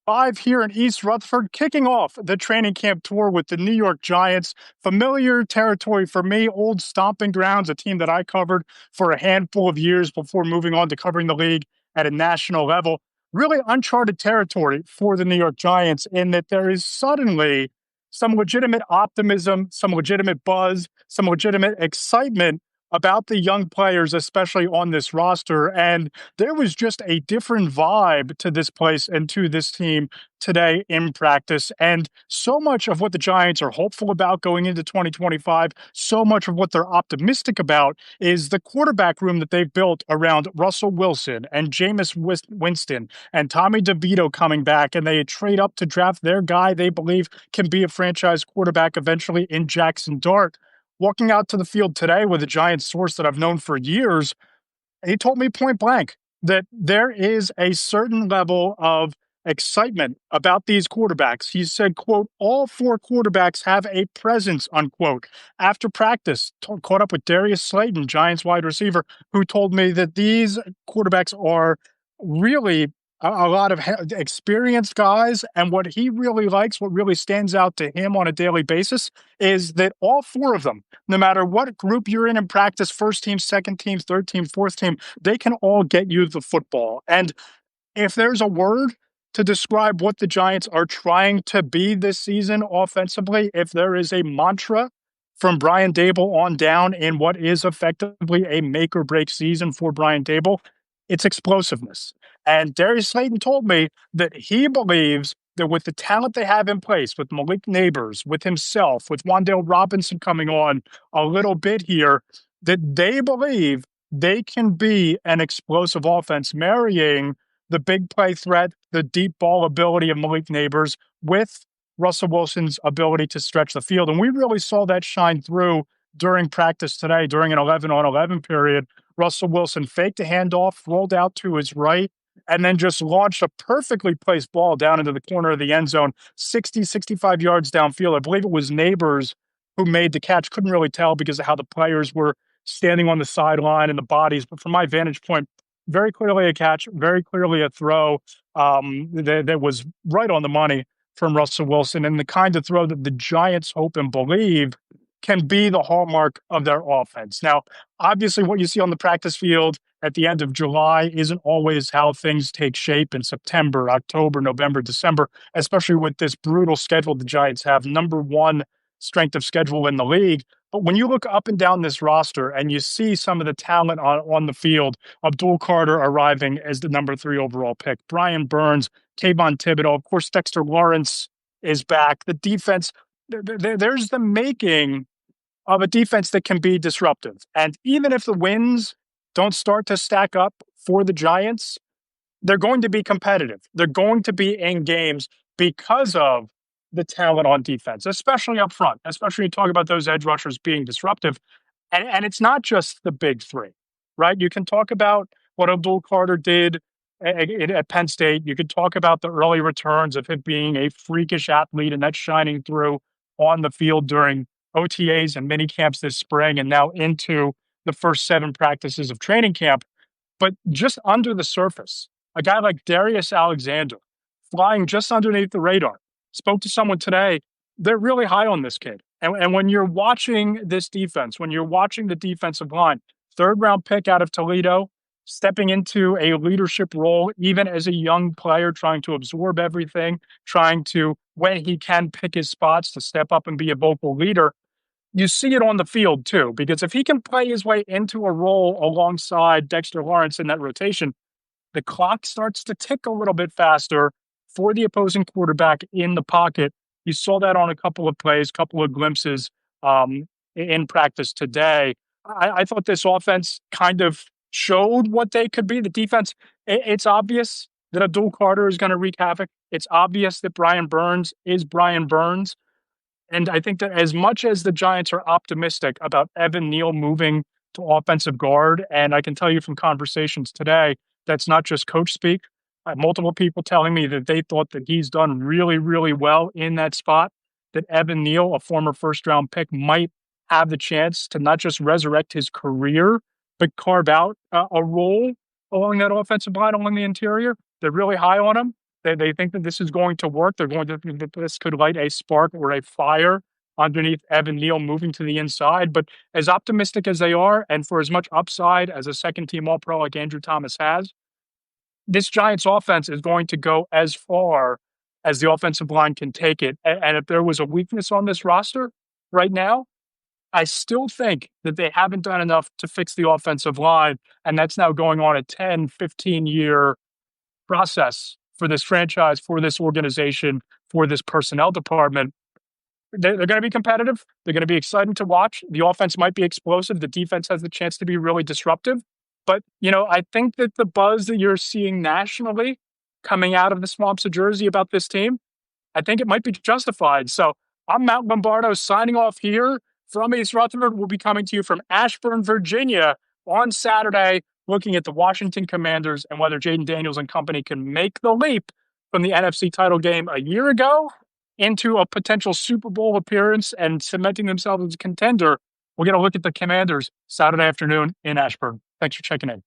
Live here in East Rutherford, kicking off the training camp tour with the New York Giants. Familiar territory for me, old stomping grounds, a team that I covered for a handful of years before moving on to covering the league at a national level. Really uncharted territory for the New York Giants in that there is suddenly some legitimate optimism, some legitimate buzz, some legitimate excitement about the young players, especially on this roster. And there was just a different vibe to this place and to this team today in practice. And so much of what the Giants are hopeful about going into 2025, so much of what they're optimistic about is the quarterback room that they've built around Russell Wilson and Jameis Winston and Tommy DeVito coming back. And they trade up to draft their guy they believe can be a franchise quarterback eventually in Jackson Dart. Walking out to the field today with a Giants source that I've known for years, he told me point blank that there is a certain level of excitement about these quarterbacks. He said, quote, all four quarterbacks have a presence, unquote. After practice, caught up with Darius Slayton, Giants wide receiver, who told me that these quarterbacks are really a lot of experienced guys. And what he really likes, what really stands out to him on a daily basis, is that all four of them, no matter what group you're in practice, first team, second team, third team, fourth team, they can all get you the football. And if there's a word to describe what the Giants are trying to be this season offensively, if there is a mantra from Brian Daboll on down in what is effectively a make or break season for Brian Daboll, it's explosiveness. And Darius Slayton told me that he believes that with the talent they have in place, with Malik Neighbors, with himself, with Wan'Dale Robinson coming on a little bit here, that they believe they can be an explosive offense, marrying the big play threat, the deep ball ability of Malik Neighbors with Russell Wilson's ability to stretch the field. And we really saw that shine through during practice today, during an 11-on-11 period. Russell Wilson faked a handoff, rolled out to his right, and then just launched a perfectly placed ball down into the corner of the end zone, 60, 65 yards downfield. I believe it was Neighbors who made the catch. Couldn't really tell because of how the players were standing on the sideline and the bodies. But from my vantage point, very clearly a catch, very clearly a throw that was right on the money from Russell Wilson, and the kind of throw that the Giants hope and believe can be the hallmark of their offense. Now, obviously, what you see on the practice field at the end of July isn't always how things take shape in September, October, November, December, especially with this brutal schedule the Giants have, number one strength of schedule in the league. But when you look up and down this roster and you see some of the talent on the field, Abdul Carter arriving as the number 3 overall pick, Brian Burns, Kayvon Thibodeau, of course, Dexter Lawrence is back. The defense, there's the making of a defense that can be disruptive. And even if the wins don't start to stack up for the Giants, they're going to be competitive. They're going to be in games because of the talent on defense, especially up front, especially when you talk about those edge rushers being disruptive. And it's not just the big three, right? You can talk about what Abdul Carter did at Penn State. You could talk about the early returns of him being a freakish athlete, and that's shining through on the field during OTAs and mini camps this spring and now into the first 7 practices of training camp. But just under the surface, a guy like Darius Alexander flying just underneath the radar. Spoke to someone today. They're really high on this kid. And when you're watching this defense, when you're watching the defensive line, 3rd-round pick out of Toledo, stepping into a leadership role, even as a young player, trying to absorb everything, trying to, when he can, pick his spots to step up and be a vocal leader. You see it on the field, too, because if he can play his way into a role alongside Dexter Lawrence in that rotation, the clock starts to tick a little bit faster for the opposing quarterback in the pocket. You saw that on a couple of plays, couple of glimpses in practice today. I thought this offense kind of showed what they could be. The defense, it's obvious that Abdul Carter is going to wreak havoc. It's obvious that Brian Burns is Brian Burns. And I think that as much as the Giants are optimistic about Evan Neal moving to offensive guard, and I can tell you from conversations today, that's not just coach speak. I have multiple people telling me that they thought that he's done really, really well in that spot, that Evan Neal, a former first-round pick, might have the chance to not just resurrect his career, but carve out a role along that offensive line, along the interior. They're really high on him. They think that this is going to work. They're going to think that this could light a spark or a fire underneath Evan Neal moving to the inside. But as optimistic as they are, and for as much upside as a second team All Pro like Andrew Thomas has, this Giants offense is going to go as far as the offensive line can take it. And if there was a weakness on this roster right now, I still think that they haven't done enough to fix the offensive line. And that's now going on a 10, 15-year process for this franchise, for this organization, for this personnel department. They're going to be competitive. They're going to be exciting to watch. The offense might be explosive. The defense has the chance to be really disruptive. But, I think that the buzz that you're seeing nationally coming out of the swamps of Jersey about this team, I think it might be justified. So I'm Matt Lombardo signing off here from East Rutherford. We'll be coming to you from Ashburn, Virginia on Saturday, looking at the Washington Commanders and whether Jaden Daniels and company can make the leap from the NFC title game a year ago into a potential Super Bowl appearance and cementing themselves as a contender. We're going to look at the Commanders Saturday afternoon in Ashburn. Thanks for checking in.